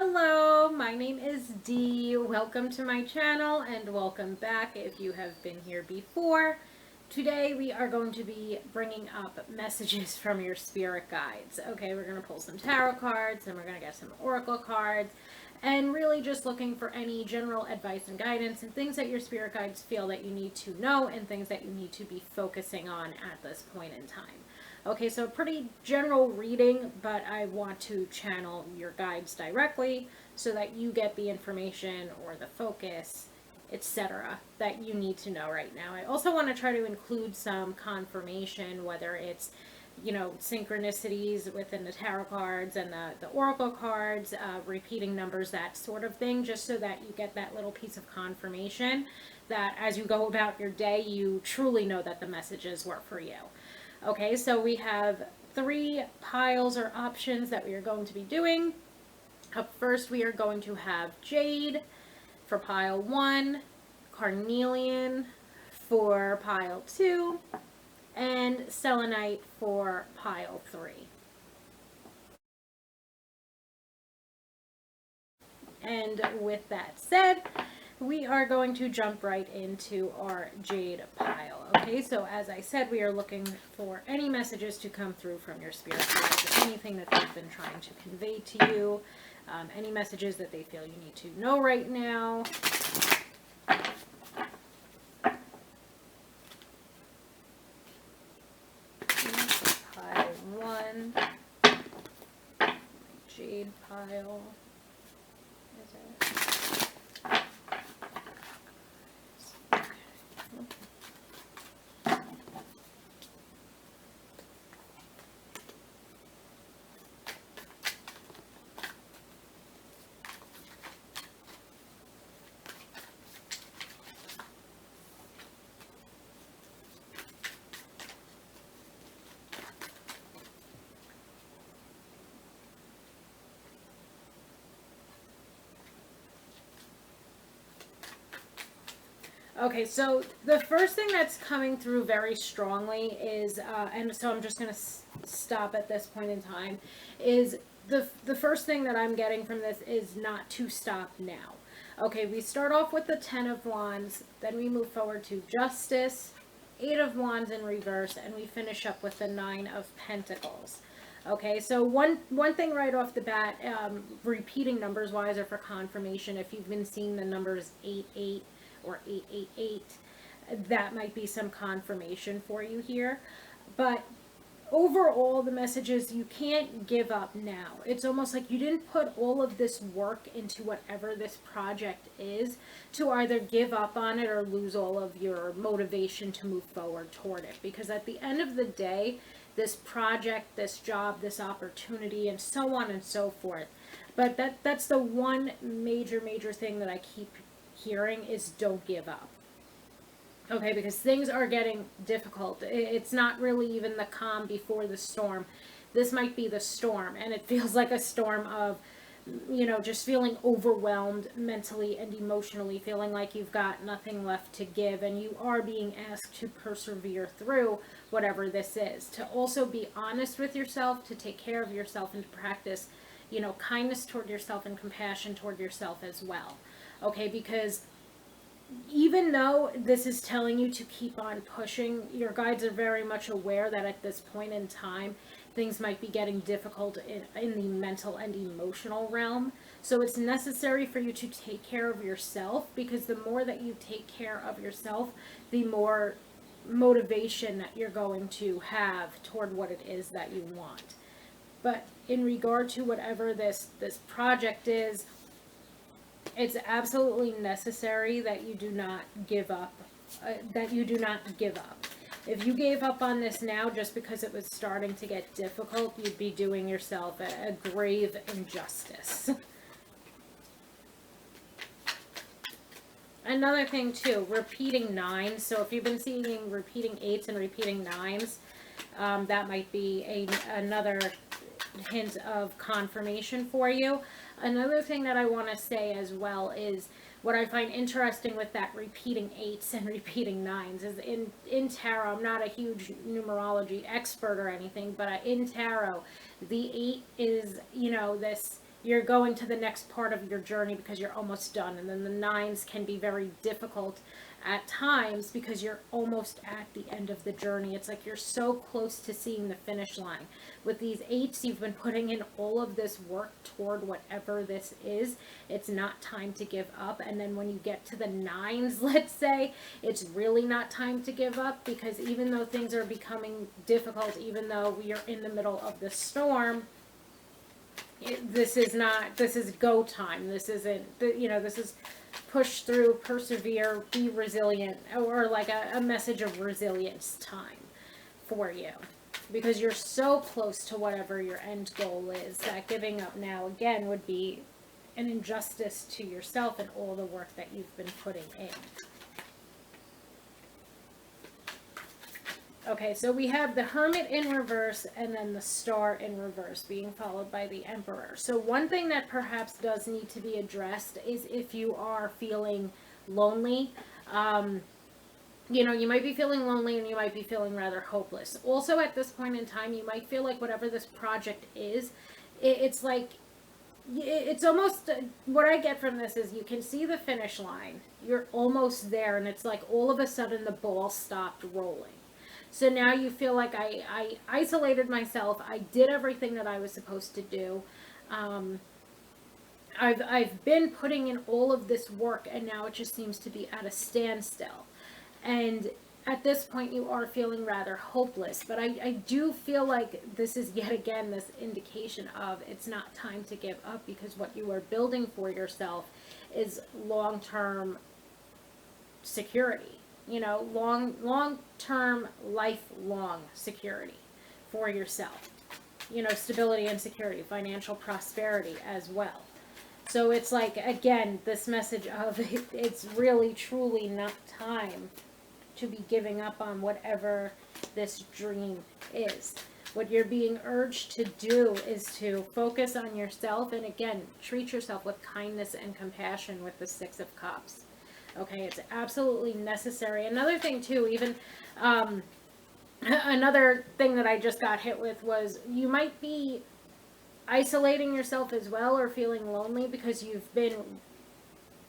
Hello, my name is Dee. Welcome to my channel and welcome back if you have been here before. Today we are going to be bringing up messages from your spirit guides. Okay, we're going to pull some tarot cards and we're going to get some oracle cards and really just looking for any general advice and guidance and things that your spirit guides feel that you need to know and things that you need to be focusing on at this point in time. Okay, so pretty general reading, but I want to channel your guides directly so that you get the information or the focus, etc., that you need to know right now. I also want to try to include some confirmation, whether it's, synchronicities within the tarot cards and the oracle cards, repeating numbers, that sort of thing, just so that you get that little piece of confirmation that as you go about your day, you truly know that the messages were for you. Okay, so we have 3 piles or options that we are going to be doing. Up first, we are going to have Jade for pile 1, Carnelian for pile 2, and Selenite for pile 3. And with that said, we are going to jump right into our Jade pile. Okay, so as I said, we are looking for any messages to come through from your spirit guides, anything that they've been trying to convey to you, any messages that they feel you need to know right now. Pile 1, Jade pile. Is it? Okay, so the first thing that's coming through very strongly is, and so I'm just going to stop at this point in time, is the first thing that I'm getting from this is not to stop now. Okay, we start off with the 10 of Wands, then we move forward to Justice, 8 of Wands in reverse, and we finish up with the 9 of Pentacles. Okay, so one thing right off the bat, repeating numbers wise or for confirmation, if you've been seeing the numbers 88 or 888, that might be some confirmation for you here. But overall, the message is you can't give up now. It's almost like you didn't put all of this work into whatever this project is to either give up on it or lose all of your motivation to move forward toward it. Because at the end of the day, this project, this job, this opportunity, and so on and so forth. But that's the one major thing that I keep hearing is don't give up. Okay, because things are getting difficult. It's not really even the calm before the storm. This might be the storm, and it feels like a storm of, just feeling overwhelmed mentally and emotionally, feeling like you've got nothing left to give, and you are being asked to persevere through whatever this is. To also be honest with yourself, to take care of yourself, and to practice, kindness toward yourself and compassion toward yourself as well. Okay, because even though this is telling you to keep on pushing, your guides are very much aware that at this point in time, things might be getting difficult in the mental and emotional realm. So it's necessary for you to take care of yourself, because the more that you take care of yourself, the more motivation that you're going to have toward what it is that you want. But in regard to whatever this project is, it's absolutely necessary that you do not give up. If you gave up on this now just because it was starting to get difficult, you'd be doing yourself a grave injustice. Another thing too, repeating 9s. So if you've been seeing repeating 8s and repeating 9s, that might be another hint of confirmation for you. Another thing that I want to say as well is what I find interesting with that repeating 8s and repeating 9s is in tarot, I'm not a huge numerology expert or anything, but in tarot, the 8 is, this you're going to the next part of your journey because you're almost done. And then the nines can be very difficult at times because you're almost at the end of the journey. It's like you're so close to seeing the finish line. With these eights, you've been putting in all of this work toward whatever this is. It's not time to give up. And then when you get to the nines, let's say, it's really not time to give up, because even though things are becoming difficult, even though we are in the middle of the storm, this is go time. This isn't, this is push through, persevere, be resilient, or like a message of resilience time for you, because you're so close to whatever your end goal is that giving up now, again, would be an injustice to yourself and all the work that you've been putting in. Okay, so we have the Hermit in reverse and then the Star in reverse, being followed by the Emperor. So one thing that perhaps does need to be addressed is if you are feeling lonely. You might be feeling lonely, and you might be feeling rather hopeless. Also, at this point in time, you might feel like whatever this project is, it's like, it's almost, what I get from this is you can see the finish line. You're almost there, and it's like all of a sudden the ball stopped rolling. So now you feel like I isolated myself. I did everything that I was supposed to do. I've been putting in all of this work, and now it just seems to be at a standstill. And at this point, you are feeling rather hopeless. But I do feel like this is yet again this indication of it's not time to give up, because what you are building for yourself is long-term security. Long-term, lifelong security for yourself. Stability and security, financial prosperity as well. So it's like, again, this message of it's really, truly not time to be giving up on whatever this dream is. What you're being urged to do is to focus on yourself, and again, treat yourself with kindness and compassion with the Six of Cups. Okay, it's absolutely necessary. Another thing too, even another thing that I just got hit with was you might be isolating yourself as well, or feeling lonely because you've been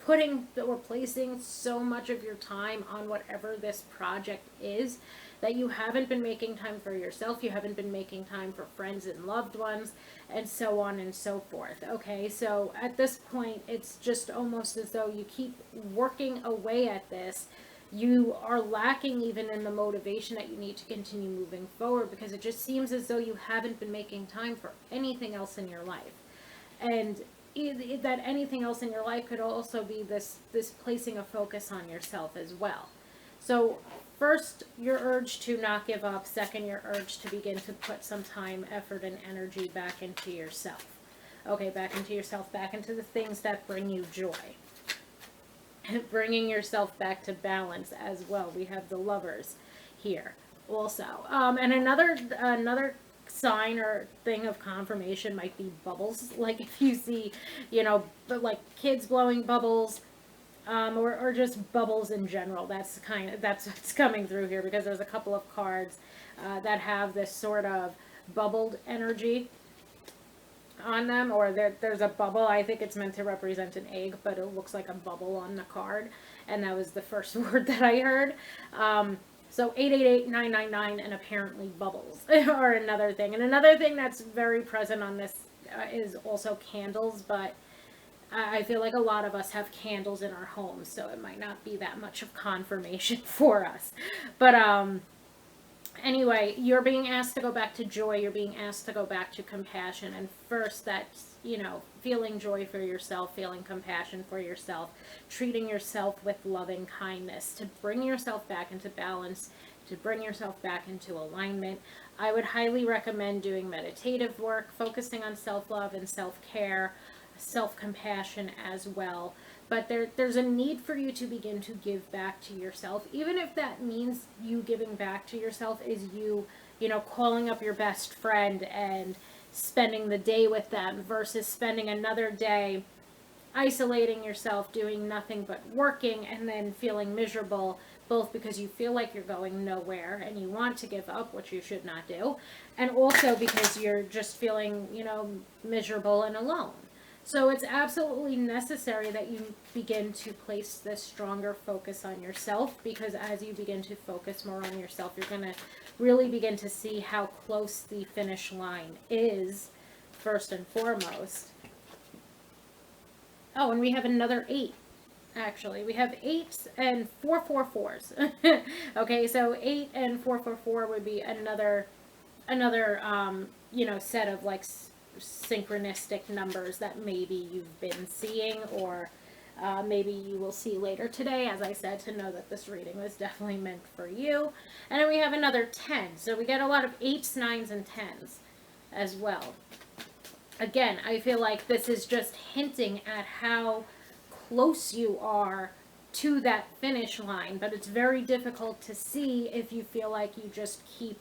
putting or placing so much of your time on whatever this project is that you haven't been making time for yourself, you haven't been making time for friends and loved ones, and so on and so forth. Okay, so at this point, it's just almost as though you keep working away at this. You are lacking even in the motivation that you need to continue moving forward, because it just seems as though you haven't been making time for anything else in your life. And that anything else in your life could also be this placing a focus on yourself as well. So first, your urge to not give up. Second, your urge to begin to put some time, effort, and energy back into yourself. Okay, back into yourself, back into the things that bring you joy. Bringing yourself back to balance as well. We have the Lovers here also. And another sign or thing of confirmation might be bubbles. Like if you see, like kids blowing bubbles, or just bubbles in general. That's what's coming through here, because there's a couple of cards that have this sort of bubbled energy on them, or there's a bubble. I think it's meant to represent an egg, but it looks like a bubble on the card, and that was the first word that I heard. So 888-999 and apparently bubbles are another thing. And another thing that's very present on this is also candles, but I feel like a lot of us have candles in our homes, so it might not be that much of confirmation for us. But anyway, you're being asked to go back to joy. You're being asked to go back to compassion. And first, that's, feeling joy for yourself, feeling compassion for yourself, treating yourself with loving kindness to bring yourself back into balance, to bring yourself back into alignment. I would highly recommend doing meditative work, focusing on self-love and self-care, self-compassion as well. But there's a need for you to begin to give back to yourself, even if that means you giving back to yourself is you calling up your best friend and spending the day with them versus spending another day isolating yourself, doing nothing but working, and then feeling miserable, both because you feel like you're going nowhere and you want to give up, which you should not do, and also because you're just feeling, miserable and alone. So it's absolutely necessary that you begin to place this stronger focus on yourself, because as you begin to focus more on yourself, you're going to really begin to see how close the finish line is, first and foremost. Oh, and we have another 8. Actually, we have 8s and 444s. Okay, so 8 and 444 would be another set of like synchronistic numbers that maybe you've been seeing, or maybe you will see later today, as I said, to know that this reading was definitely meant for you. And then we have another 10. So we get a lot of 8s, 9s, and 10s as well. Again, I feel like this is just hinting at how close you are to that finish line, but it's very difficult to see if you feel like you just keep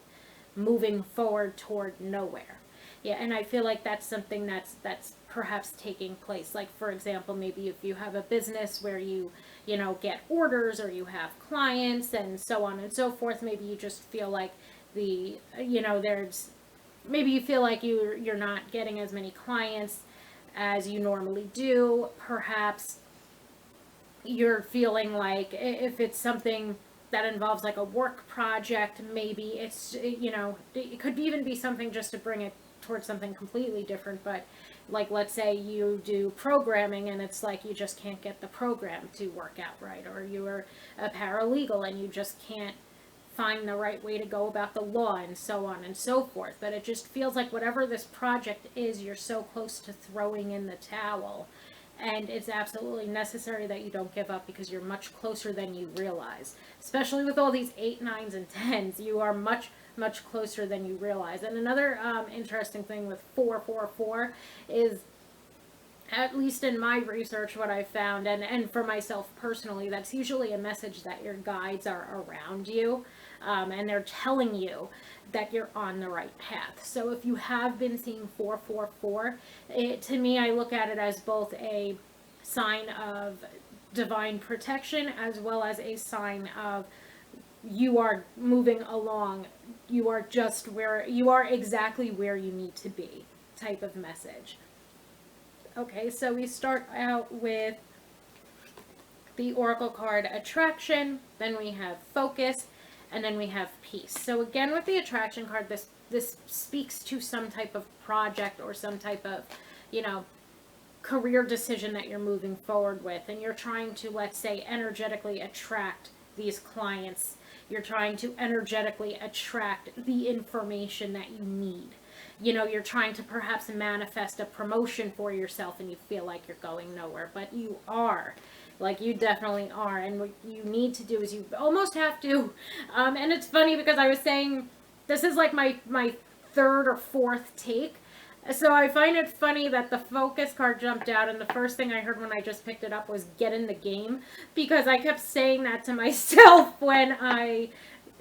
moving forward toward nowhere. Yeah, and I feel like that's something that's perhaps taking place. Like, for example, maybe if you have a business where you get orders, or you have clients and so on and so forth, maybe you just feel like there's maybe you feel like you're not getting as many clients as you normally do. Perhaps you're feeling like if it's something that involves like a work project, maybe it could even be something just to bring it towards something completely different. But like, let's say you do programming and it's like you just can't get the program to work out right, or you're a paralegal and you just can't find the right way to go about the law, and so on and so forth. But it just feels like whatever this project is, you're so close to throwing in the towel. And it's absolutely necessary that you don't give up, because you're much closer than you realize. Especially with all these 8, 9s, and 10s, you are much, much closer than you realize. And another interesting thing with 444 is, at least in my research, what I found, and for myself personally, that's usually a message that your guides are around you, and they're telling you that you're on the right path. So if you have been seeing 444, to me, I look at it as both a sign of divine protection, as well as a sign of you are moving along, you are exactly where you need to be type of message. Okay, so we start out with the Oracle card Attraction, then we have Focus, and then we have Peace. So again, with the Attraction card, this speaks to some type of project or some type of, career decision that you're moving forward with, and you're trying to, let's say, energetically attract these clients. You're trying to energetically attract the information that you need. You're trying to perhaps manifest a promotion for yourself, and you feel like you're going nowhere, but you are. Like, you definitely are. And what you need to do is you almost have to, and it's funny because I was saying, this is like my third or fourth take. So I find it funny that the Focus card jumped out, and the first thing I heard when I just picked it up was get in the game, because I kept saying that to myself when I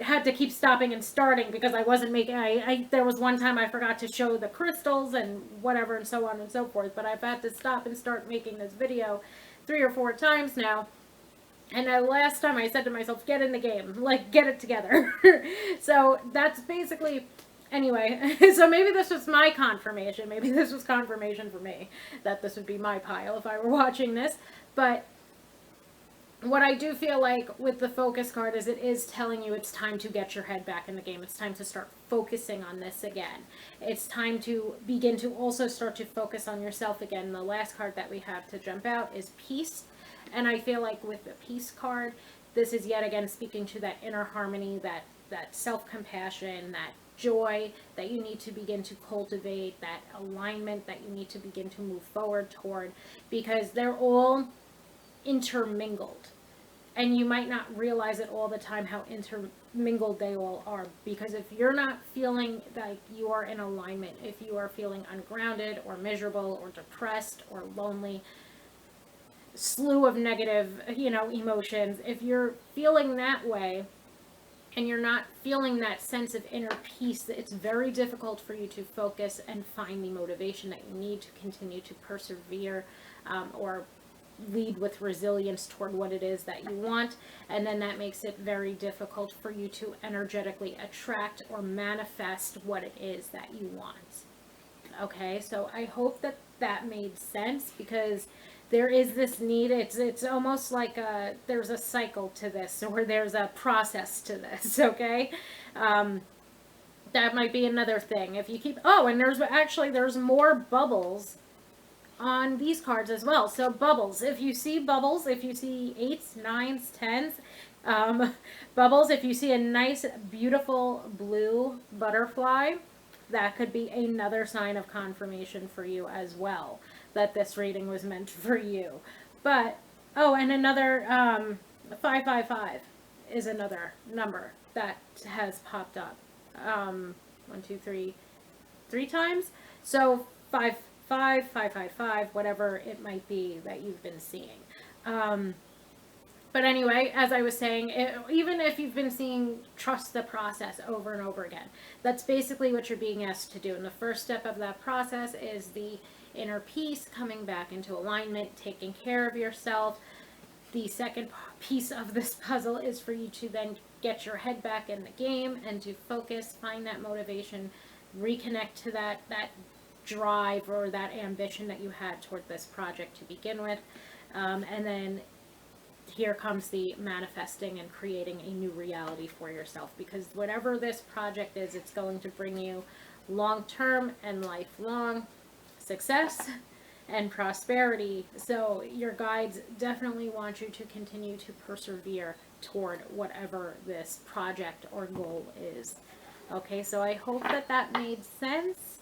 had to keep stopping and starting, because I wasn't making, there was one time I forgot to show the crystals and whatever and so on and so forth, but I've had to stop and start making this video 3 or 4 times now. And the last time I said to myself, get in the game, like, get it together. So that's basically, anyway, so maybe this was my confirmation. Maybe this was confirmation for me that this would be my pile if I were watching this. But what I do feel like with the Focus card is it is telling you it's time to get your head back in the game. It's time to start focusing on this again. It's time to begin to also start to focus on yourself again. The last card that we have to jump out is Peace. And I feel like with the Peace card, this is yet again speaking to that inner harmony, that self-compassion, that joy that you need to begin to cultivate, that alignment that you need to begin to move forward toward, because they're all intermingled. And you might not realize it all the time how intermingled they all are, because if you're not feeling like you are in alignment, if you are feeling ungrounded or miserable or depressed or lonely, slew of negative, emotions, if you're feeling that way and you're not feeling that sense of inner peace, it's very difficult for you to focus and find the motivation that you need to continue to persevere, or lead with resilience toward what it is that you want. And then that makes it very difficult for you to energetically attract or manifest what it is that you want. Okay, so I hope that that made sense, because there is this need. It's almost like there's a cycle to this, or there's a process to this. Okay, um, that might be another thing. If you keep, oh, and there's more bubbles on these cards as well. So bubbles, if you see bubbles, if you see eights, nines, tens, um, bubbles, if you see a nice, beautiful blue butterfly, that could be another sign of confirmation for you as well, that this reading was meant for you. But, oh, and another 555 is another number that has popped up. One, two, three times. So 555, whatever it might be that you've been seeing. But anyway, as I was saying, even if you've been seeing trust the process over and over again, that's basically what you're being asked to do. And the first step of that process is the inner peace, coming back into alignment, taking care of yourself. The second piece of this puzzle is for you to then get your head back in the game and to focus, find that motivation, reconnect to that drive or that ambition that you had toward this project to begin with. And then here comes the manifesting and creating a new reality for yourself, because whatever this project is, it's going to bring you long-term and lifelong success and prosperity. So your guides definitely want you to continue to persevere toward whatever this project or goal is. Okay, so I hope that made sense.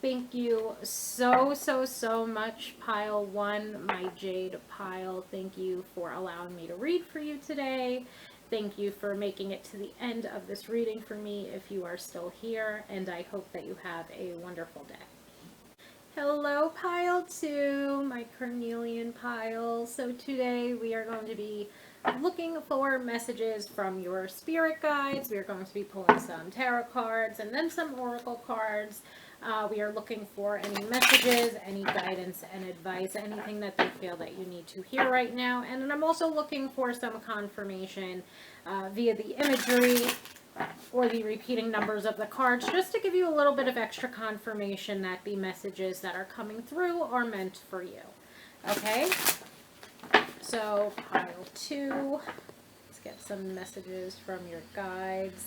Thank you so much, Pile 1, my Jade Pile. Thank you for allowing me to read for you today. Thank you for making it to the end of this reading for me if you are still here, and I hope that you have a wonderful day. Hello, Pile 2, my Cornelian Pile. So today we are going to be looking for messages from your spirit guides. We are going to be pulling some tarot cards and then some oracle cards. We are looking for any messages, any guidance and advice, anything that they feel that you need to hear right now. And then I'm also looking for some confirmation via the imagery or the repeating numbers of the cards, just to give you a little bit of extra confirmation that the messages that are coming through are meant for you. Okay? So, pile 2. Let's get some messages from your guides.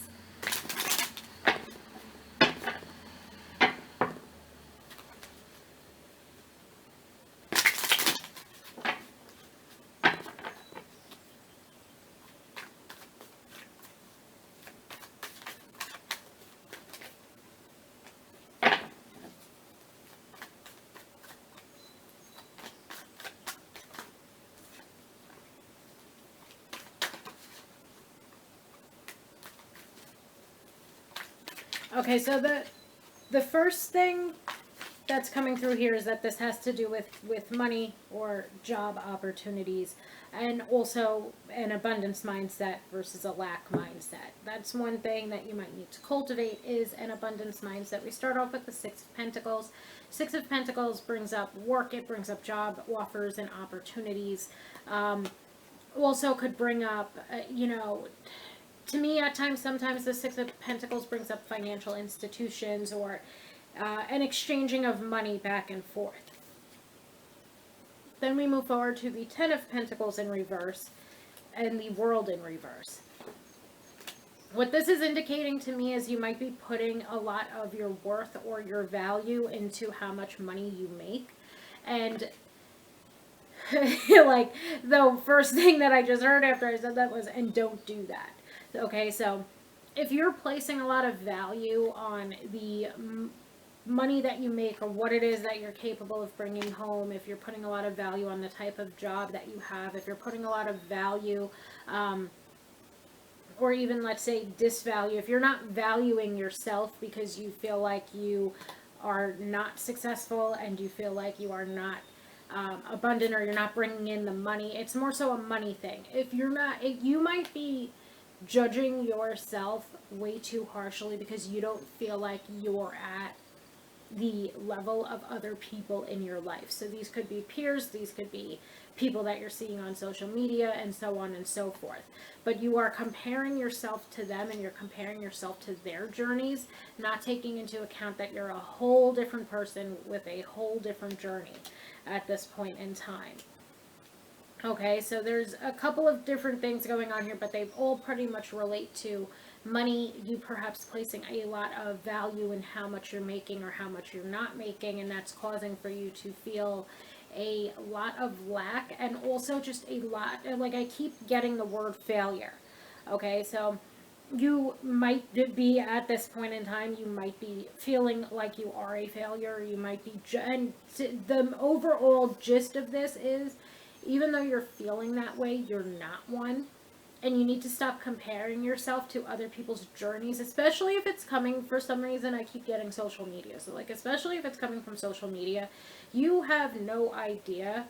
Okay, so the first thing that's coming through here is that this has to do with money or job opportunities, and also an abundance mindset versus a lack mindset. That's one thing that you might need to cultivate, is an abundance mindset. We start off with the Six of Pentacles. Six of Pentacles brings up work, it brings up job offers and opportunities. Also could bring up, to me at times, sometimes the Six of Pentacles brings up financial institutions or an exchanging of money back and forth. Then we move forward to the Ten of Pentacles in reverse and the World in reverse. What this is indicating to me is you might be putting a lot of your worth or your value into how much money you make. And like, the first thing that I just heard after I said that was, and don't do that. Okay, so if you're placing a lot of value on the money that you make or what it is that you're capable of bringing home, if you're putting a lot of value on the type of job that you have, if you're putting a lot of value, or even, let's say, disvalue, if you're not valuing yourself because you feel like you are not successful and you feel like you are not abundant, or you're not bringing in the money, it's more so a money thing. If you're not, you might be judging yourself way too harshly because you don't feel like you're at the level of other people in your life. So these could be peers, these could be people that you're seeing on social media, and so on and so forth. But you are comparing yourself to them, and you're comparing yourself to their journeys, not taking into account that you're a whole different person with a whole different journey at this point in time. Okay, so there's a couple of different things going on here, but they all pretty much relate to money, you perhaps placing a lot of value in how much you're making or how much you're not making, and that's causing for you to feel a lot of lack, and also just a lot, like I keep getting the word failure. Okay, so you might be at this point in time, you might be feeling like you are a failure, you might be, and the overall gist of this is, even though you're feeling that way, you're not one. And you need to stop comparing yourself to other people's journeys, especially if it's coming, for some reason I keep getting social media. So like, especially if it's coming from social media, you have no idea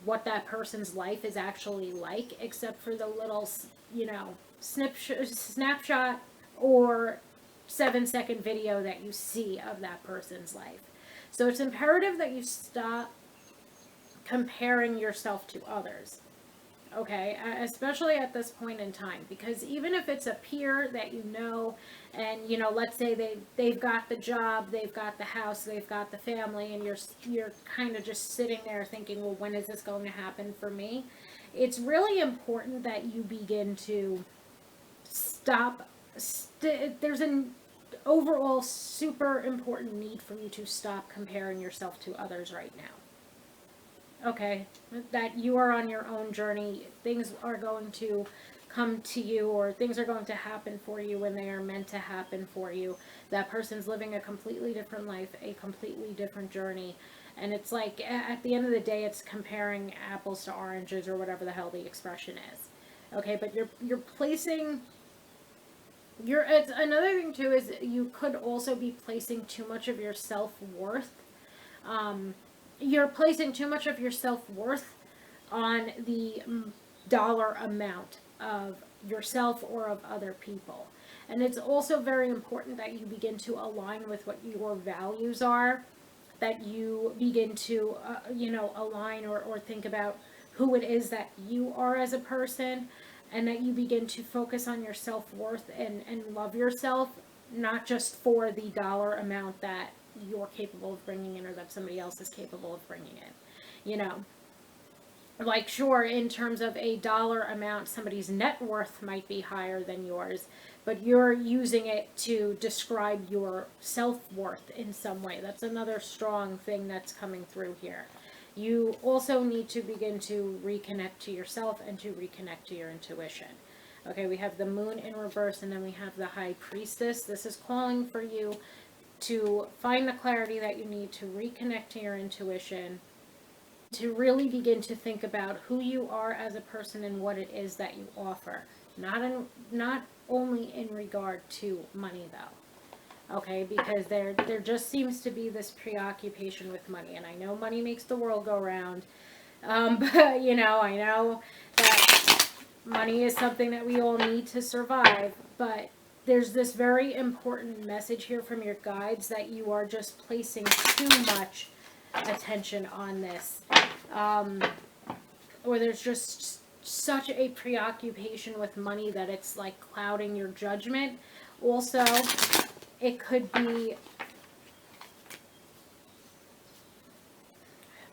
what that person's life is actually like, except for the little, snapshot or 7-second video that you see of that person's life. So it's imperative that you stop comparing yourself to others, okay, especially at this point in time, because even if it's a peer that you know, and let's say they've got the job, they've got the house, they've got the family, and you're kind of just sitting there thinking, well, when is this going to happen for me? It's really important that you begin to stop. There's an overall super important need for you to stop comparing yourself to others right now. Okay, that you are on your own journey. Things are going to come to you, or things are going to happen for you when they are meant to happen for you. That person's living a completely different life, a completely different journey. And it's like, at the end of the day, it's comparing apples to oranges, or whatever the hell the expression is. Okay, but you're placing, it's another thing too, is you could also be placing too much of your self-worth, you're placing too much of your self-worth on the dollar amount of yourself or of other people. And it's also very important that you begin to align with what your values are, that you begin to, align or think about who it is that you are as a person, and that you begin to focus on your self-worth and love yourself, not just for the dollar amount that you're capable of bringing in, or that somebody else is capable of bringing in. Like, sure, in terms of a dollar amount, somebody's net worth might be higher than yours, but you're using it to describe your self-worth in some way. That's another strong thing that's coming through here. You also need to begin to reconnect to yourself and to reconnect to your intuition. Okay, we have the moon in reverse, and then we have the high priestess. This is calling for you to find the clarity that you need to reconnect to your intuition, to really begin to think about who you are as a person and what it is that you offer. Not only in regard to money, though. Okay, because there just seems to be this preoccupation with money, and I know money makes the world go round, but I know that money is something that we all need to survive, but there's this very important message here from your guides that you are just placing too much attention on this, or there's just such a preoccupation with money that it's like clouding your judgment. Also, it could be,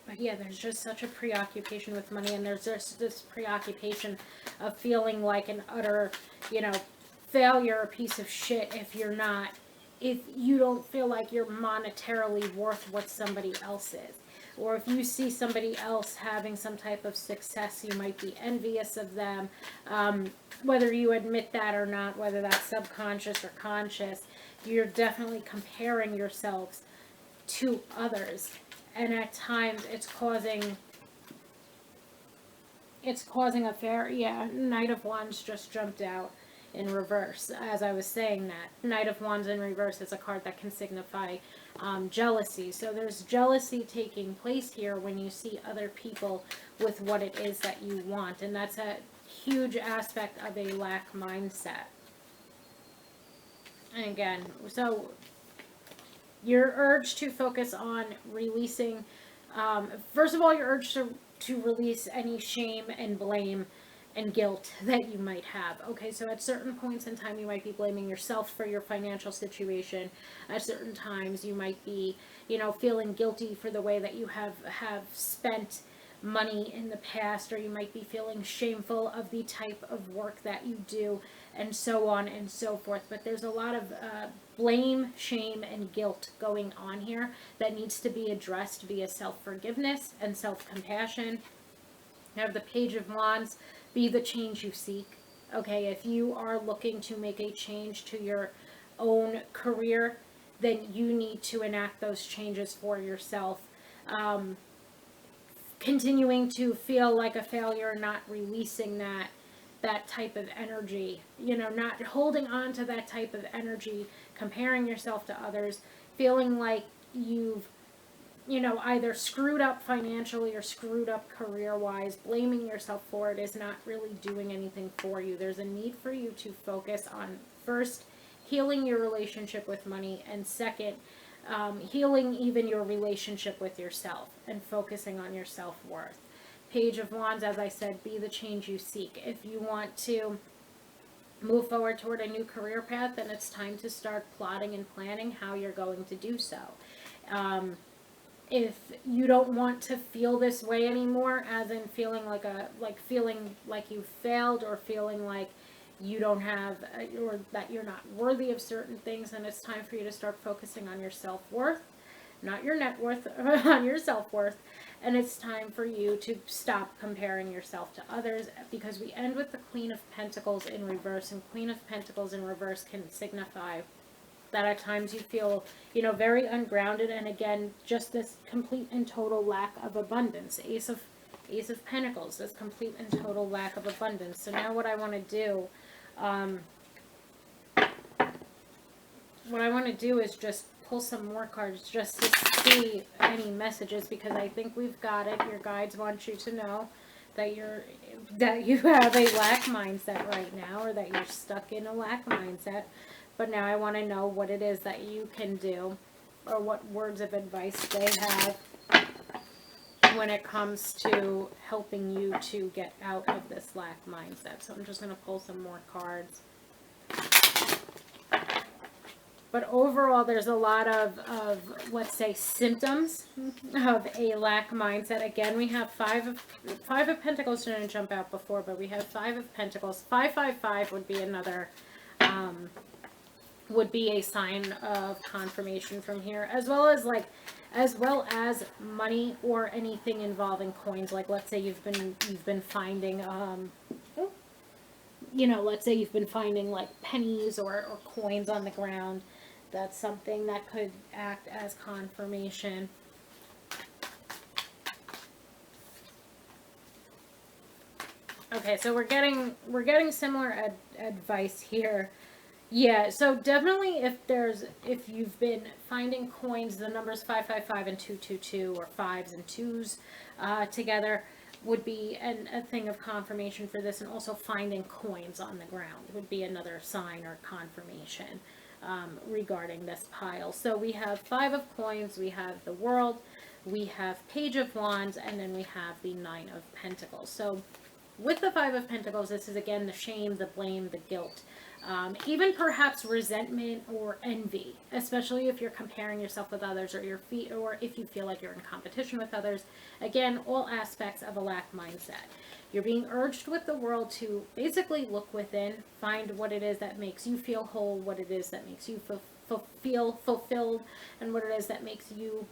but yeah, there's just such a preoccupation with money, and there's just this preoccupation of feeling like an utter, failure, a piece of shit, if you don't feel like you're monetarily worth what somebody else is. Or if you see somebody else having some type of success, you might be envious of them. Whether you admit that or not, whether that's subconscious or conscious, you're definitely comparing yourselves to others. And at times it's causing a Knight of Wands just jumped out in reverse as I was saying that. Knight of Wands in reverse is a card that can signify jealousy. So there's jealousy taking place here when you see other people with what it is that you want. And that's a huge aspect of a lack mindset. And again, so Your urge to focus on releasing, first of all, your urge to release any shame and blame and guilt that you might have. Okay, so at certain points in time, you might be blaming yourself for your financial situation. At certain times, you might be, feeling guilty for the way that you have spent money in the past, or you might be feeling shameful of the type of work that you do, and so on and so forth. But there's a lot of blame, shame, and guilt going on here that needs to be addressed via self-forgiveness and self-compassion. You have the Page of Wands, be the change you seek. Okay, if you are looking to make a change to your own career, then you need to enact those changes for yourself. Continuing to feel like a failure, not releasing that type of energy, not holding on to that type of energy, comparing yourself to others, feeling like you've either screwed up financially or screwed up career-wise, blaming yourself for it is not really doing anything for you. There's a need for you to focus on, first, healing your relationship with money, and second, healing even your relationship with yourself and focusing on your self-worth. Page of Wands, as I said, be the change you seek. If you want to move forward toward a new career path, then it's time to start plotting and planning how you're going to do so. If you don't want to feel this way anymore, as in feeling feeling like you failed, or feeling like you don't have, or that you're not worthy of certain things, then it's time for you to start focusing on your self-worth, not your net worth, on your self-worth. And it's time for you to stop comparing yourself to others, because we end with the Queen of Pentacles in reverse, and Queen of Pentacles in reverse can signify that at times you feel, very ungrounded, and again, just this complete and total lack of abundance. Ace of Pentacles, this complete and total lack of abundance. So now what I want to do, is just pull some more cards just to see any messages, because I think we've got it. Your guides want you to know that you have a lack mindset right now, or that you're stuck in a lack mindset. But now I want to know what it is that you can do, or what words of advice they have when it comes to helping you to get out of this lack mindset. So I'm just going to pull some more cards. But overall, there's a lot of let's say, symptoms of a lack mindset. Again, we have Five of Pentacles. Didn't jump out before, but we have Five of Pentacles. 555 would be another, would be a sign of confirmation from here, as well as money, or anything involving coins. Like, let's say you've been finding, let's say you've been finding like pennies or coins on the ground. That's something that could act as confirmation. Okay, so we're getting similar advice here. Yeah, so definitely if you've been finding coins, the numbers 555 and 222, or fives and twos together, would be a thing of confirmation for this. And also finding coins on the ground would be another sign or confirmation regarding this pile. So we have Five of Coins, we have the World, we have Page of Wands, and then we have the Nine of Pentacles. So with the Five of Pentacles, this is again the shame, the blame, the guilt. Even perhaps resentment or envy, especially if you're comparing yourself with others, or or if you feel like you're in competition with others. Again, all aspects of a lack mindset. You're being urged with the World to basically look within, find what it is that makes you feel whole, what it is that makes you feel fulfilled, and what it is that makes you,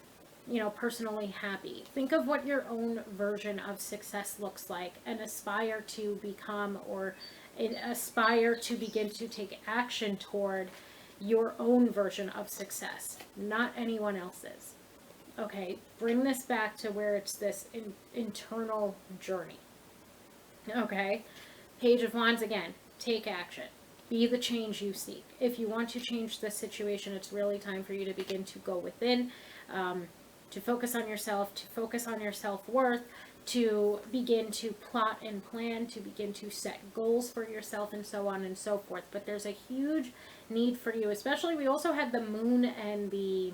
personally happy. Think of what your own version of success looks like, and aspire to become, or aspire to begin to take action toward your own version of success, not anyone else's. Okay, bring this back to where it's this internal journey. Okay, Page of Wands again, take action. Be the change you seek. If you want to change this situation, it's really time for you to begin to go within, to focus on yourself, to focus on your self-worth, to begin to plot and plan, to begin to set goals for yourself, and so on and so forth. But there's a huge need for you, especially we also had the Moon and the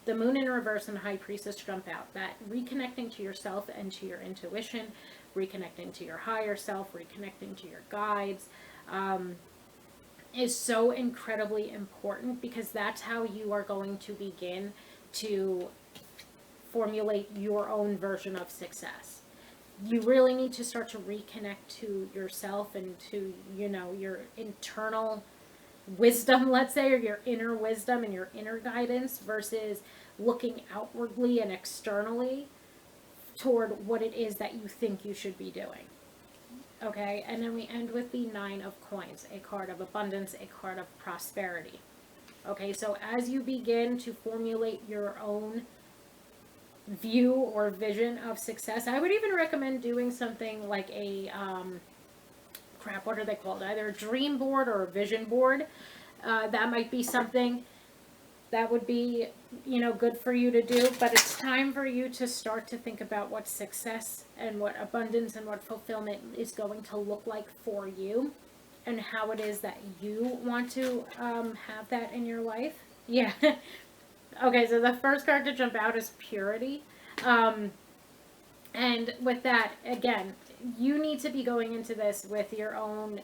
the Moon in reverse and High Priestess jump out. That reconnecting to yourself and to your intuition, reconnecting to your higher self, reconnecting to your guides, is so incredibly important, because that's how you are going to begin to formulate your own version of success. You really need to start to reconnect to yourself and to, your internal wisdom, let's say, or your inner wisdom and your inner guidance, versus looking outwardly and externally toward what it is that you think you should be doing. Okay, and then we end with the Nine of Coins, a card of abundance, a card of prosperity. Okay, so as you begin to formulate your own view or vision of success, I would even recommend doing something like a, what are they called? Either a dream board or a vision board. That might be something that would be, good for you to do, but it's time for you to start to think about what success and what abundance and what fulfillment is going to look like for you, and how it is that you want to have that in your life. Yeah. Okay, so the first card to jump out is purity. And with that, again, you need to be going into this with your own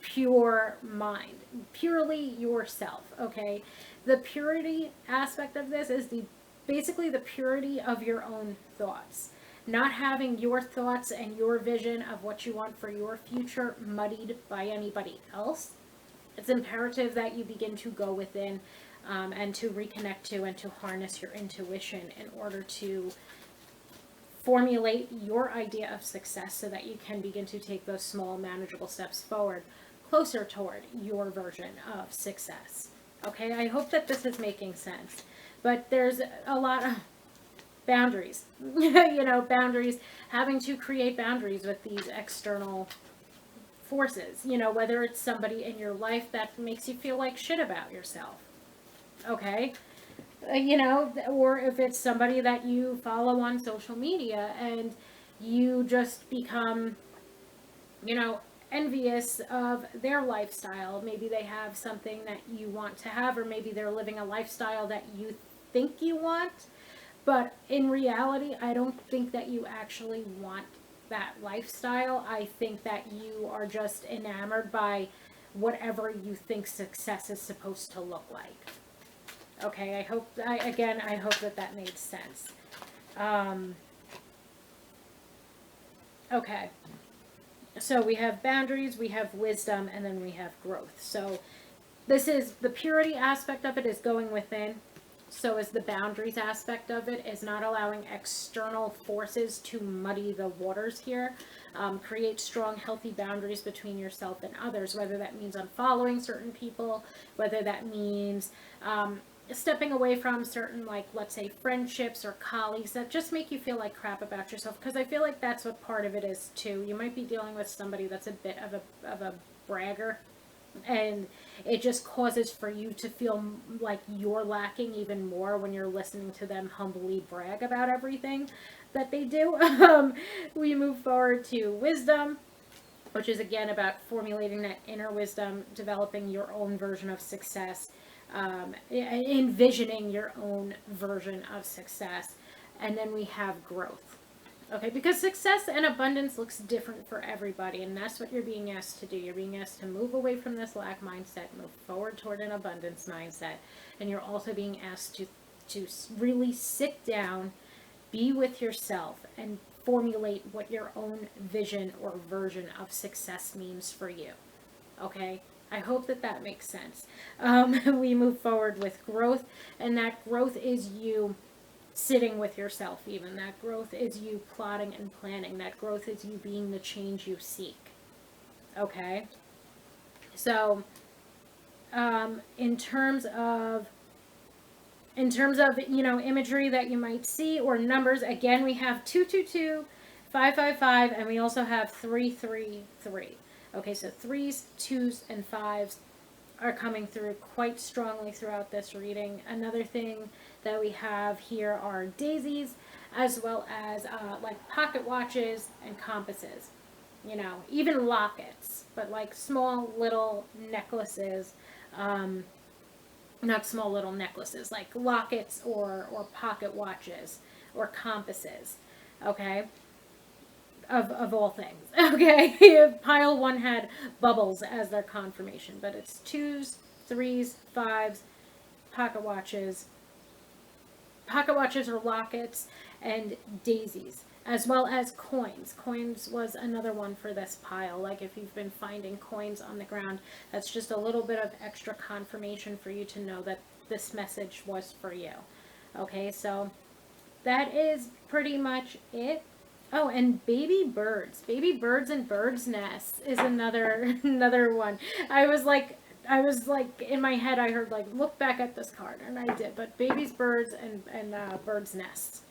pure mind, purely yourself, okay? The purity aspect of this is basically the purity of your own thoughts. Not having your thoughts and your vision of what you want for your future muddied by anybody else. It's imperative that you begin to go within and to reconnect to and to harness your intuition in order to formulate your idea of success, so that you can begin to take those small, manageable steps forward, closer toward your version of success. Okay, I hope that this is making sense. But there's a lot of boundaries, boundaries, having to create boundaries with these external forces, whether it's somebody in your life that makes you feel like shit about yourself. Okay, or if it's somebody that you follow on social media and you just become, envious of their lifestyle. Maybe they have something that you want to have, or maybe they're living a lifestyle that you think you want, but in reality, I don't think that you actually want that lifestyle. I think that you are just enamored by whatever you think success is supposed to look like. Okay, I hope that made sense. Okay. So we have boundaries, we have wisdom, and then we have growth. So this is the purity aspect of it is going within. So is the boundaries aspect of it is not allowing external forces to muddy the waters here. Create strong, healthy boundaries between yourself and others, whether that means unfollowing certain people, whether that means stepping away from certain, like, let's say, friendships or colleagues that just make you feel like crap about yourself, because I feel like that's what part of it is too. You might be dealing with somebody that's a bit of a bragger, and it just causes for you to feel like you're lacking even more when you're listening to them humbly brag about everything that they do. We move forward to wisdom, which is again about formulating that inner wisdom, developing your own version of success, envisioning your own version of success. And then we have growth. Okay, because success and abundance looks different for everybody, and that's what you're being asked to do. You're being asked to move away from this lack mindset, move forward toward an abundance mindset, and you're also being asked to really sit down, be with yourself, and formulate what your own vision or version of success means for you. Okay? I hope that makes sense. We move forward with growth, and that growth is you sitting with yourself even. That growth is you plotting and planning. That growth is you being the change you seek. Okay? So, in terms of, imagery that you might see, or numbers, again, we have 222, 555, and we also have 333. Okay, so 3s, 2s, and 5s are coming through quite strongly throughout this reading. Another thing that we have here are daisies, as well as like pocket watches and compasses. Even lockets, but like small little necklaces not small little necklaces, like lockets or pocket watches or compasses, okay? Of all things, okay? Pile one had bubbles as their confirmation, but it's twos, threes, fives, pocket watches, or lockets, and daisies, as well as coins. Coins was another one for this pile. Like if you've been finding coins on the ground, that's just a little bit of extra confirmation for you to know that this message was for you. Okay, so that is pretty much it. Oh, and baby birds. Baby birds and birds' nests is another another one. I was like in my head I heard like look back at this card, and I did. But babies, birds, and birds' nests.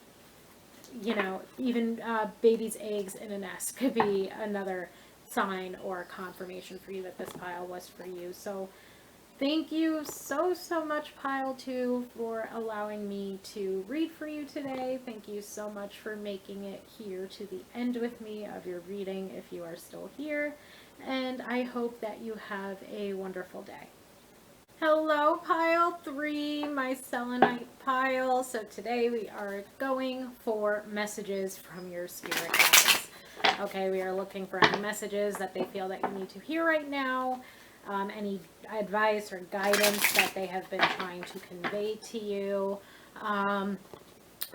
You know, even baby's eggs in a nest could be another sign or confirmation for you that this pile was for you. So thank you so much, Pile 2, for allowing me to read for you today. Thank you so much for making it here to the end with me of your reading if you are still here. And I hope that you have a wonderful day. Hello, Pile 3, my selenite pile. So today we are going for messages from your spirit guides. Okay, we are looking for any messages that they feel that you need to hear right now. Any advice or guidance that they have been trying to convey to you.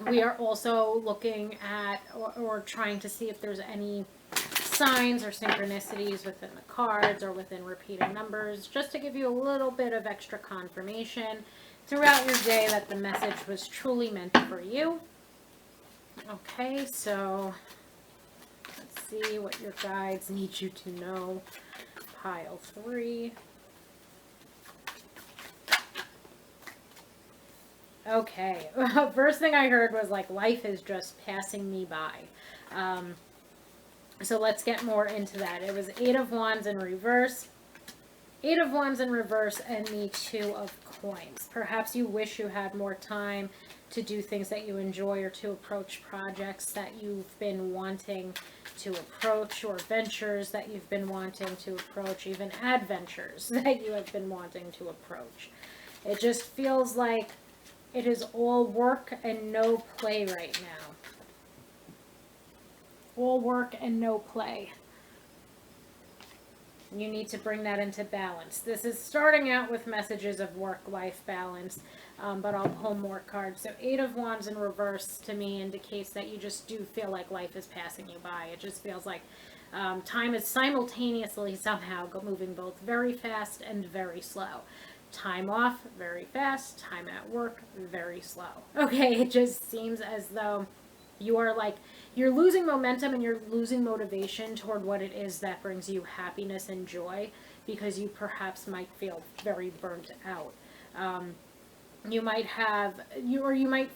We are also looking at or trying to see if there's any signs or synchronicities within the cards or within repeating numbers, just to give you a little bit of extra confirmation throughout your day that the message was truly meant for you. Okay, so let's see what your guides need you to know. Pile 3. Okay, first thing I heard was like life is just passing me by. So let's get more into that. It was 8 of Wands in reverse, 8 of Wands in reverse, and the 2 of Coins. Perhaps you wish you had more time to do things that you enjoy or to approach projects that you've been wanting to approach, or ventures that you've been wanting to approach, even adventures that you have been wanting to approach. It just feels like it is all work and no play right now. All work and no play. You need to bring that into balance. This is starting out with messages of work-life balance, but I'll pull more cards. So 8 of Wands in reverse to me indicates that you just do feel like life is passing you by. It just feels like time is simultaneously somehow moving both very fast and very slow. Time off, very fast. Time at work, very slow. Okay, it just seems as though you're losing momentum and you're losing motivation toward what it is that brings you happiness and joy, because you perhaps might feel very burnt out. You might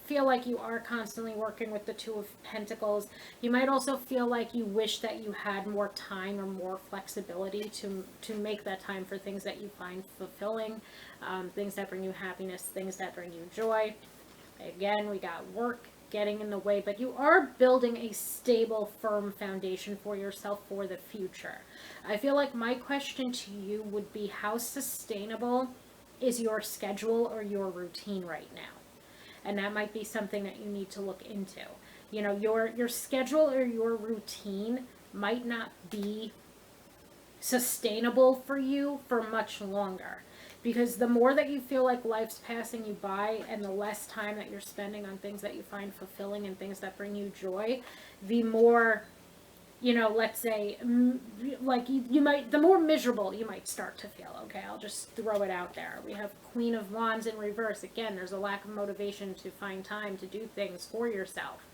feel like you are constantly working with the 2 of Pentacles. You might also feel like you wish that you had more time or more flexibility to make that time for things that you find fulfilling, things that bring you happiness, things that bring you joy. Again, we got work getting in the way, but you are building a stable, firm foundation for yourself for the future. I feel like my question to you would be, how sustainable is your schedule or your routine right now? And that might be something that you need to look into. You know, your schedule or your routine might not be sustainable for you for much longer. Because the more that you feel like life's passing you by and the less time that you're spending on things that you find fulfilling and things that bring you joy, the more, you know, let's say, like the more miserable you might start to feel. Okay, I'll just throw it out there. We have Queen of Wands in reverse. Again, there's a lack of motivation to find time to do things for yourself.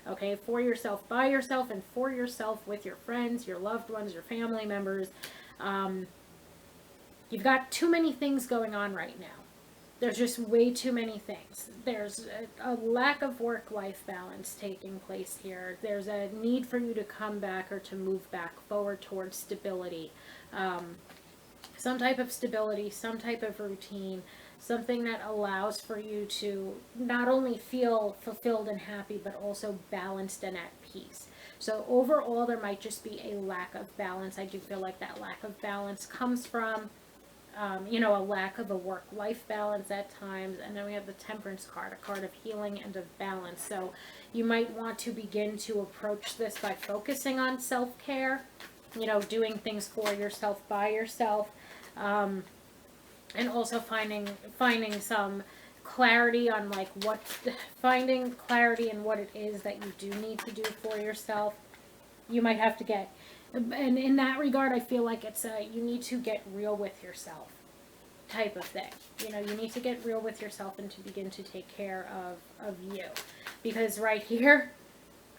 Okay, for yourself, by yourself, and for yourself with your friends, your loved ones, your family members. You've got too many things going on right now. There's just way too many things. There's a lack of work-life balance taking place here. There's a need for you to come back or to move back forward towards stability. Some type of stability, some type of routine, something that allows for you to not only feel fulfilled and happy, but also balanced and at peace. So overall, there might just be a lack of balance. I do feel like that lack of balance comes from you know, a lack of a work-life balance at times. And then we have the Temperance card, a card of healing and of balance. So you might want to begin to approach this by focusing on self-care, you know, doing things for yourself, by yourself, and also finding some clarity on like finding clarity in what it is that you do need to do for yourself. You might have to get, and in that regard, I feel like it's you need to get real with yourself type of thing. You know, you need to get real with yourself and to begin to take care of you. Because right here,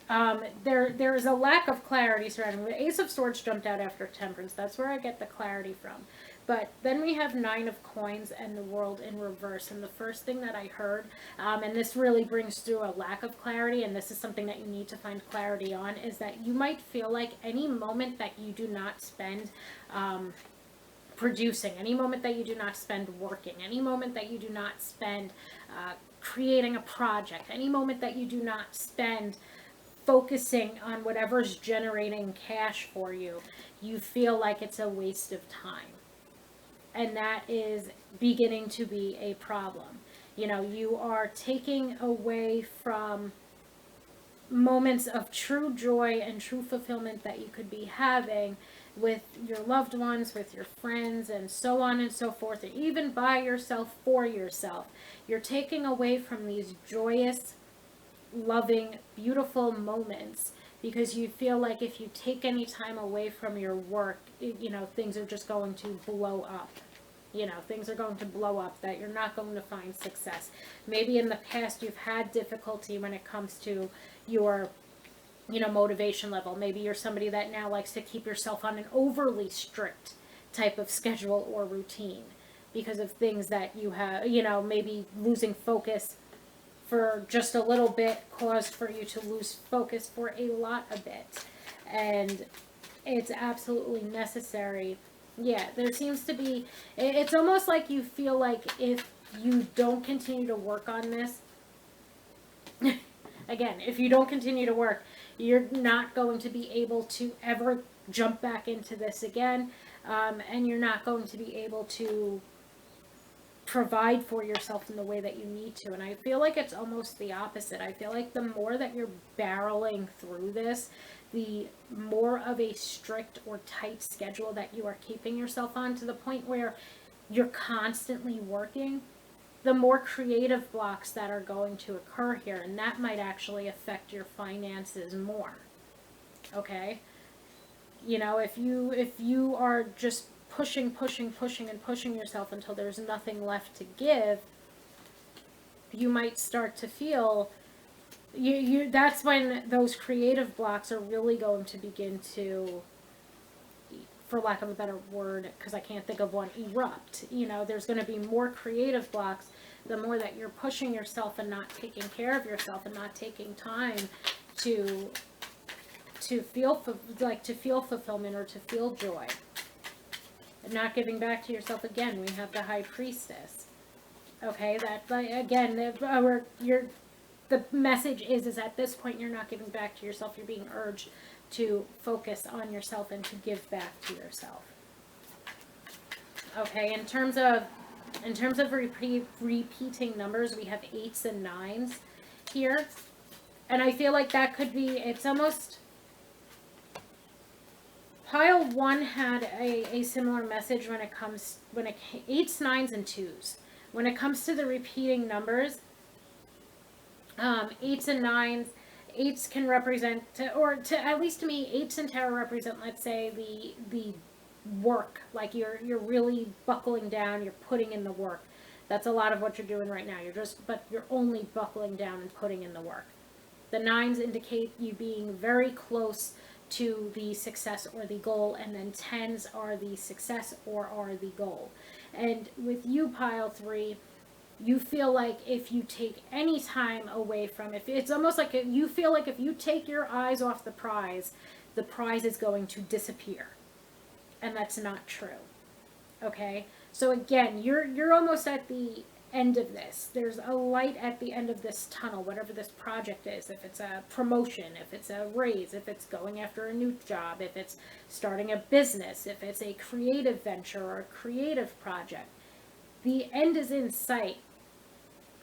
there is a lack of clarity surrounding the Ace of Swords jumped out after Temperance. That's where I get the clarity from. But then we have Nine of Coins and the World in reverse. And the first thing that I heard, and this really brings through a lack of clarity, and this is something that you need to find clarity on, is that you might feel like any moment that you do not spend producing, any moment that you do not spend working, any moment that you do not spend creating a project, any moment that you do not spend focusing on whatever's generating cash for you, you feel like it's a waste of time. And that is beginning to be a problem. You know, you are taking away from moments of true joy and true fulfillment that you could be having with your loved ones, with your friends, and so on and so forth, or even by yourself, for yourself. You're taking away from these joyous, loving, beautiful moments because you feel like if you take any time away from your work, you know, things are just going to blow up. You know, things are going to blow up, that you're not going to find success. Maybe in the past you've had difficulty when it comes to your, you know, motivation level. Maybe you're somebody that now likes to keep yourself on an overly strict type of schedule or routine because of things that you have, you know, maybe losing focus for just a little bit caused for you to lose focus for a lot of it. And it's absolutely necessary. Yeah, there seems to be, it's almost like you feel like if you don't continue to work on this, again, if you don't continue to work, you're not going to be able to ever jump back into this again, and you're not going to be able to provide for yourself in the way that you need to. And I feel like it's almost the opposite. I feel like the more that you're barreling through this, the more of a strict or tight schedule that you are keeping yourself on, to the point where you're constantly working, the more creative blocks that are going to occur here, and that might actually affect your finances more. Okay? You know, if you are just pushing yourself until there's nothing left to give, you might start to feel that's when those creative blocks are really going to begin to, for lack of a better word, because I can't think of one, erupt. You know, there's going to be more creative blocks the more that you're pushing yourself and not taking care of yourself and not taking time to feel fulfillment or to feel joy. And not giving back to yourself. Again, we have the High Priestess. Okay, that, again, the message is at this point you're not giving back to yourself. You're being urged to focus on yourself and to give back to yourself. Okay, in terms of repeating numbers, we have 8s and 9s here, and I feel like that could be, it's almost, pile 1 had a similar message when it comes, 8s, 9s, and 2s. When it comes to the repeating numbers, 8s and 9s, 8s can represent, at least to me, 8s and tarot represent, let's say, the work. Like you're really buckling down, you're putting in the work. That's a lot of what you're doing right now. But you're only buckling down and putting in the work. The 9s indicate you being very close to the success or the goal, and then 10s are the success or are the goal. And with you, pile 3, you feel like if you take any time away from it, it's almost like you feel like if you take your eyes off the prize is going to disappear. And that's not true. Okay? So again, you're almost at the end of this. There's a light at the end of this tunnel, whatever this project is. If it's a promotion, if it's a raise, if it's going after a new job, if it's starting a business, if it's a creative venture or a creative project. The end is in sight.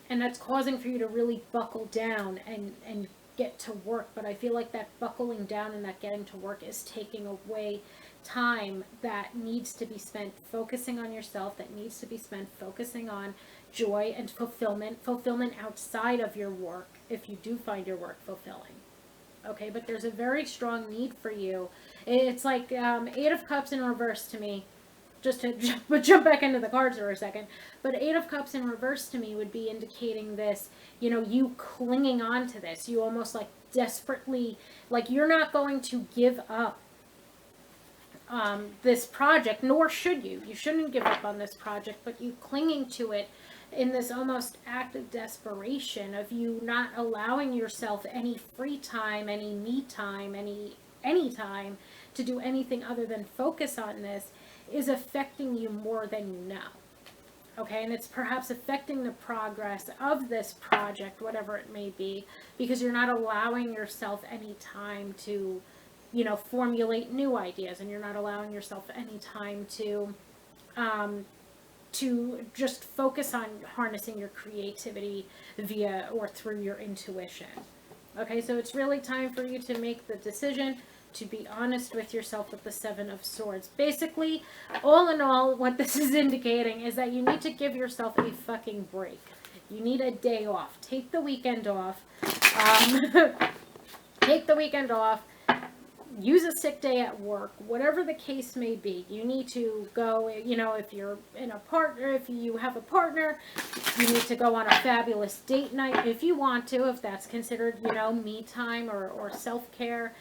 And that's causing for you to really buckle down and get to work. But I feel like that buckling down and that getting to work is taking away time that needs to be spent focusing on yourself, that needs to be spent focusing on joy and fulfillment outside of your work, if you do find your work fulfilling. Okay, but there's a very strong need for you. It's like Eight of Cups in reverse to me, just to jump back into the cards for a second. But Eight of Cups in reverse to me would be indicating this, you clinging on to this. You almost like desperately, like you're not going to give up this project, nor should you. You shouldn't give up on this project, but you clinging to it in this almost act of desperation of you not allowing yourself any free time, any me time, any time to do anything other than focus on this is affecting you more than you know. Okay, and it's perhaps affecting the progress of this project, whatever it may be, because you're not allowing yourself any time to formulate new ideas, and you're not allowing yourself any time to just focus on harnessing your creativity via or through your intuition. Okay, so it's really time for you to make the decision to be honest with yourself with the Seven of Swords. Basically, all in all, what this is indicating is that you need to give yourself a fucking break. You need a day off. Take the weekend off. Take the weekend off. Use a sick day at work, whatever the case may be. You need to go, if you're in a partner, if you have a partner, you need to go on a fabulous date night if you want to, if that's considered, me time or self-care.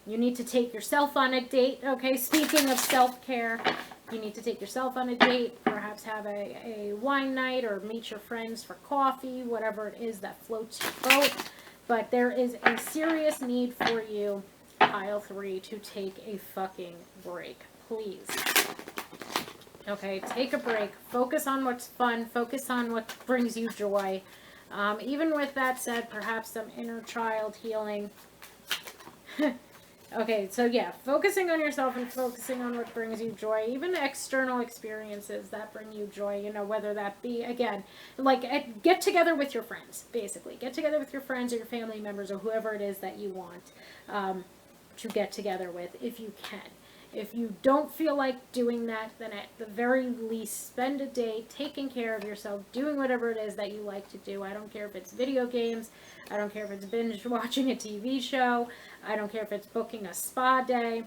You need to take yourself on a date, okay? Speaking of self-care, you need to take yourself on a date, perhaps have a wine night or meet your friends for coffee, whatever it is that floats your boat. But there is a serious need for you, pile 3, to take a fucking break, please. Okay, take a break. Focus on what's fun. Focus on what brings you joy. Even with that said, perhaps some inner child healing. Okay, so yeah, focusing on yourself and focusing on what brings you joy, even external experiences that bring you joy, whether that be, again, like get together with your friends, basically. Get together with your friends or your family members or whoever it is that you want to get together with if you can. If you don't feel like doing that, then at the very least, spend a day taking care of yourself, doing whatever it is that you like to do. I don't care if it's video games. I don't care if it's binge watching a TV show. I don't care if it's booking a spa day.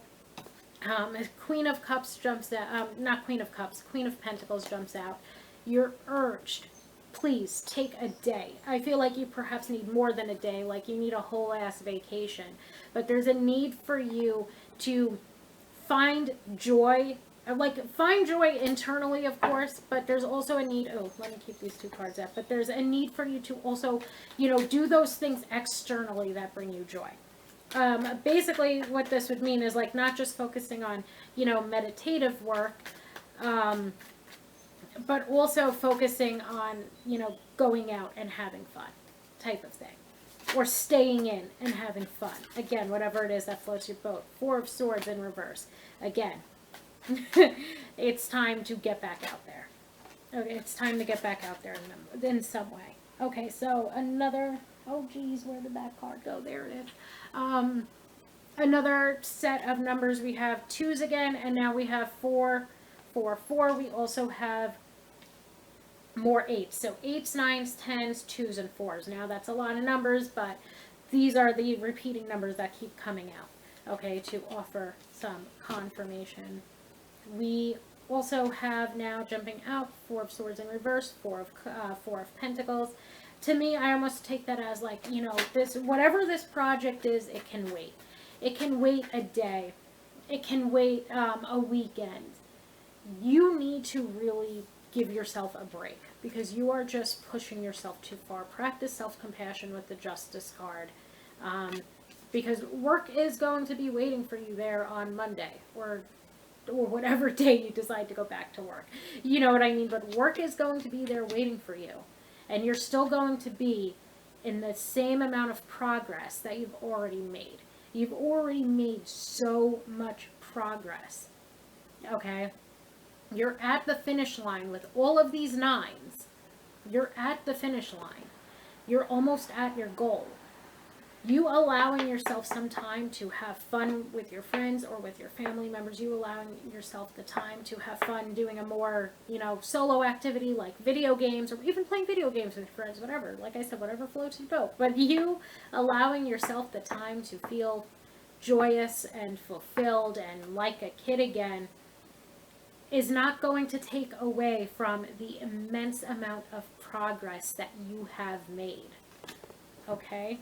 Queen of Cups jumps out. Not Queen of Cups. Queen of Pentacles jumps out. You're urged. Please take a day. I feel like you perhaps need more than a day. Like you need a whole ass vacation. But there's a need for you to find joy, find joy internally, of course, but there's also a need, let me keep these 2 cards up, but there's a need for you to also, do those things externally that bring you joy. Basically, what this would mean is, not just focusing on, meditative work, but also focusing on, going out and having fun type of thing. Or staying in and having fun. Again, whatever it is that floats your boat. 4 of Swords in reverse. Again, it's time to get back out there. Okay, it's time to get back out there in some way. Okay, so another, oh geez, where did that card go? There it is. Another set of numbers. We have 2s again, and now we have 4, 4, 4. We also have more 8s. So 8s, 9s, 10s, 2s, and 4s. Now that's a lot of numbers, but these are the repeating numbers that keep coming out, okay, to offer some confirmation. We also have now jumping out 4 of Swords in reverse, 4 of Pentacles. To me, I almost take that as this, whatever this project is, it can wait. It can wait a day. It can wait a weekend. You need to really give yourself a break because you are just pushing yourself too far. Practice self-compassion with the Justice card because work is going to be waiting for you there on Monday or or whatever day you decide to go back to work. You know what I mean? But work is going to be there waiting for you. And you're still going to be in the same amount of progress that you've already made. You've already made so much progress. Okay? You're at the finish line with all of these 9s. You're at the finish line. You're almost at your goal. You allowing yourself some time to have fun with your friends or with your family members, you allowing yourself the time to have fun doing a more, solo activity like video games, or even playing video games with your friends, whatever. Like I said, whatever floats your boat. But you allowing yourself the time to feel joyous and fulfilled and like a kid again is not going to take away from the immense amount of progress that you have made. Okay?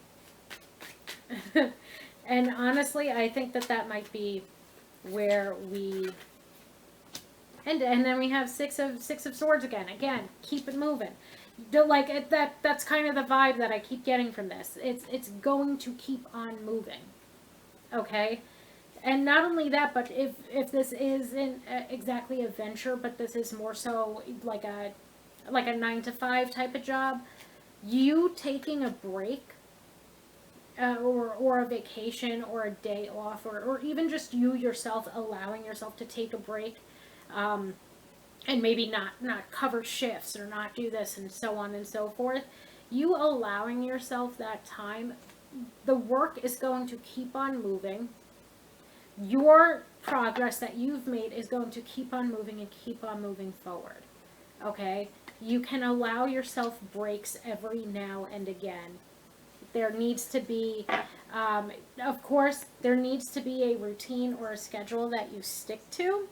And honestly, I think that might be where we and then we have six of swords again, keep it moving. That's kind of the vibe that I keep getting from this. It's going to keep on moving. Okay? And not only that, but if this isn't exactly a venture, but this is more so like a 9 to 5 type of job, you taking a break, or a vacation or a day off, or even just you yourself allowing yourself to take a break, and maybe not cover shifts or not do this and so on and so forth, you allowing yourself that time, the work is going to keep on moving. Your progress that you've made is going to keep on moving and keep on moving forward. Okay? You can allow yourself breaks every now and again. There needs to be, of course, there needs to be a routine or a schedule that you stick to.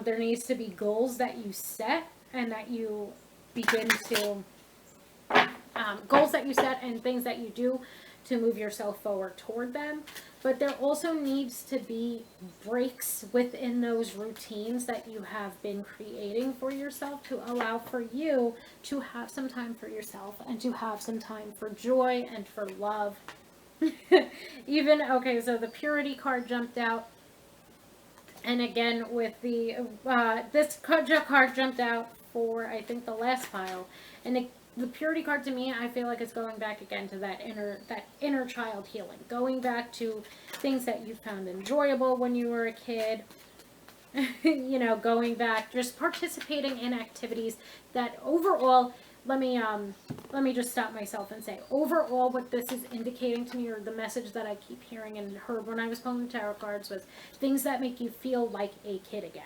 There needs to be goals that you set and that you begin to, goals that you set and things that you do to move yourself forward toward them. But there also needs to be breaks within those routines that you have been creating for yourself to allow for you to have some time for yourself and to have some time for joy and for love. Okay, so the purity card jumped out. And again, with the, this card jumped out for, I think, the last pile. And the purity card to me, I feel like it's going back again to that inner child healing. Going back to things that you found enjoyable when you were a kid. Going back, just participating in activities that overall, let me just stop myself and say, overall what this is indicating to me, or the message that I keep hearing and heard when I was pulling the tarot cards, was things that make you feel like a kid again.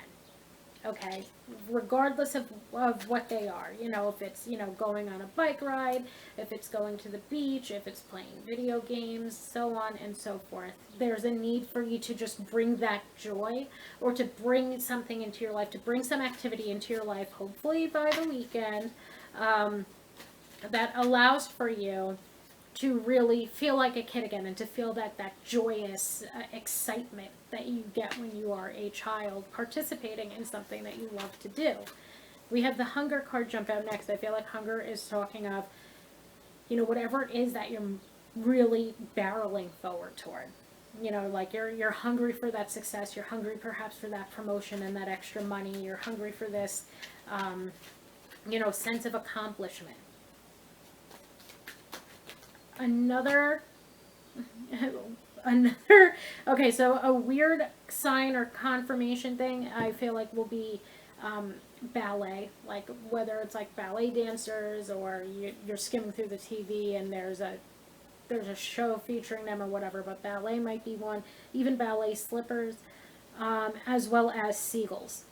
Okay, regardless of what they are, if it's, going on a bike ride, if it's going to the beach, if it's playing video games, so on and so forth. There's a need for you to just bring that joy, or to bring something into your life, to bring some activity into your life, hopefully by the weekend, that allows for you to really feel like a kid again, and to feel that joyous excitement that you get when you are a child participating in something that you love to do. We have the hunger card jump out next. I feel like hunger is talking of, whatever it is that you're really barreling forward toward. Like you're hungry for that success. You're hungry perhaps for that promotion and that extra money. You're hungry for this, sense of accomplishment. Another, okay, so a weird sign or confirmation thing I feel like will be ballet, like whether it's like ballet dancers, or you're skimming through the TV and there's a show featuring them or whatever, but ballet might be one, even ballet slippers, as well as seagulls.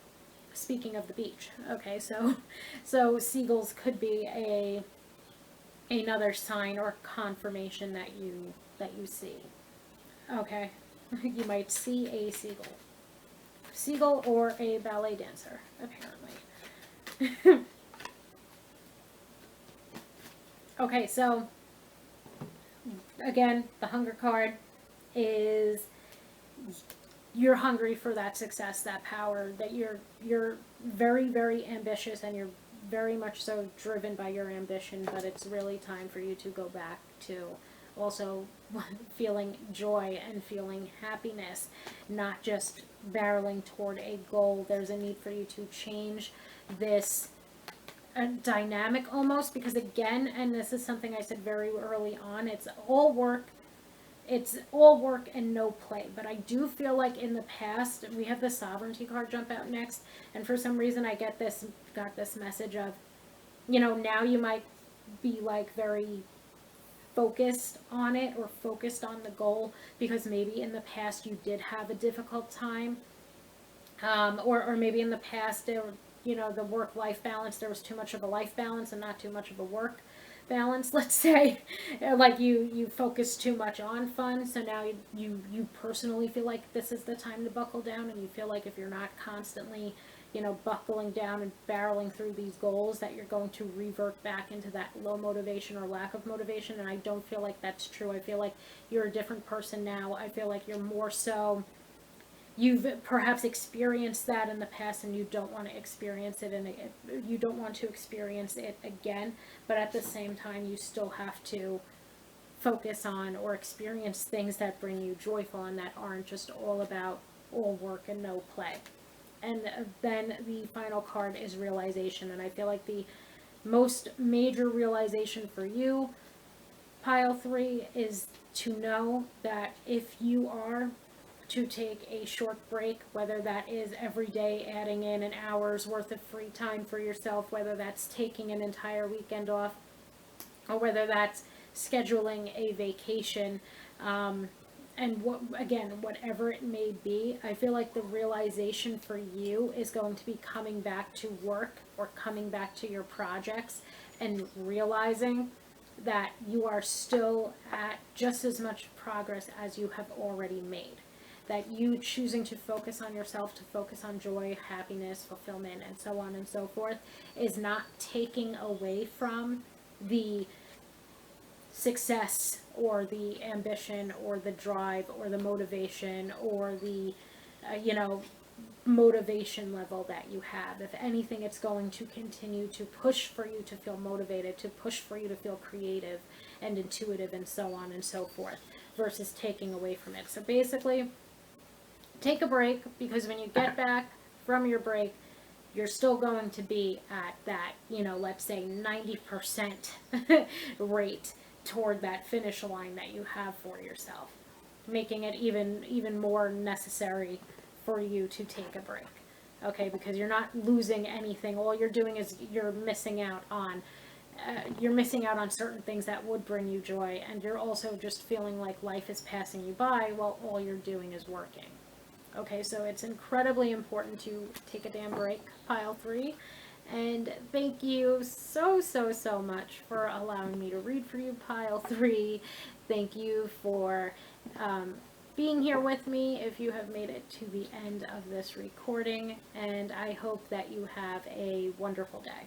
Speaking of the beach, okay, so seagulls could be another sign or confirmation that you see. Okay, you might see a seagull or a ballet dancer, apparently. Okay, so again, the hunger card is you're hungry for that success, that power, that you're very, very ambitious, and you're very much so driven by your ambition, but it's really time for you to go back to also feeling joy and feeling happiness, not just barreling toward a goal. There's a need for you to change this dynamic almost, because again, and this is something I said very early on, it's all work and no play. But I do feel like in the past, we have the sovereignty card jump out next, and for some reason I got this message of, now you might be like very focused on it or focused on the goal because maybe in the past you did have a difficult time, or maybe in the past there, the work-life balance, there was too much of a life balance and not too much of a work balance, let's say. Like you focus too much on fun, so now you personally feel like this is the time to buckle down, and you feel like if you're not constantly buckling down and barreling through these goals, that you're going to revert back into that low motivation or lack of motivation. And I don't feel like that's true. I feel like you're a different person now. I feel like you're more so, you've perhaps experienced that in the past and you don't want to experience it, and you don't want to experience it again, but at the same time you still have to focus on or experience things that bring you joyful and that aren't just all work and no play. And then the final card is realization, and I feel like the most major realization for you, pile 3, is to know that if you are to take a short break, whether that is every day adding in an hour's worth of free time for yourself, whether that's taking an entire weekend off, or whether that's scheduling a vacation, and whatever it may be, I feel like the realization for you is going to be coming back to work or coming back to your projects and realizing that you are still at just as much progress as you have already made. That you choosing to focus on yourself, to focus on joy, happiness, fulfillment, and so on and so forth, is not taking away from the success or the ambition or the drive or the motivation or the motivation level that you have. If anything, it's going to continue to push for you to feel motivated, to push for you to feel creative and intuitive and so on and so forth, versus taking away from it. So basically, take a break, because when you get back from your break, you're still going to be at that, let's say 90% rate toward that finish line that you have for yourself, making it even more necessary for you to take a break. Okay, because you're not losing anything. All you're doing is you're missing out on certain things that would bring you joy, and you're also just feeling like life is passing you by while all you're doing is working. Okay, so it's incredibly important to take a damn break, pile 3. And thank you so much for allowing me to read for you, pile 3. Thank you for being here with me if you have made it to the end of this recording. And I hope that you have a wonderful day.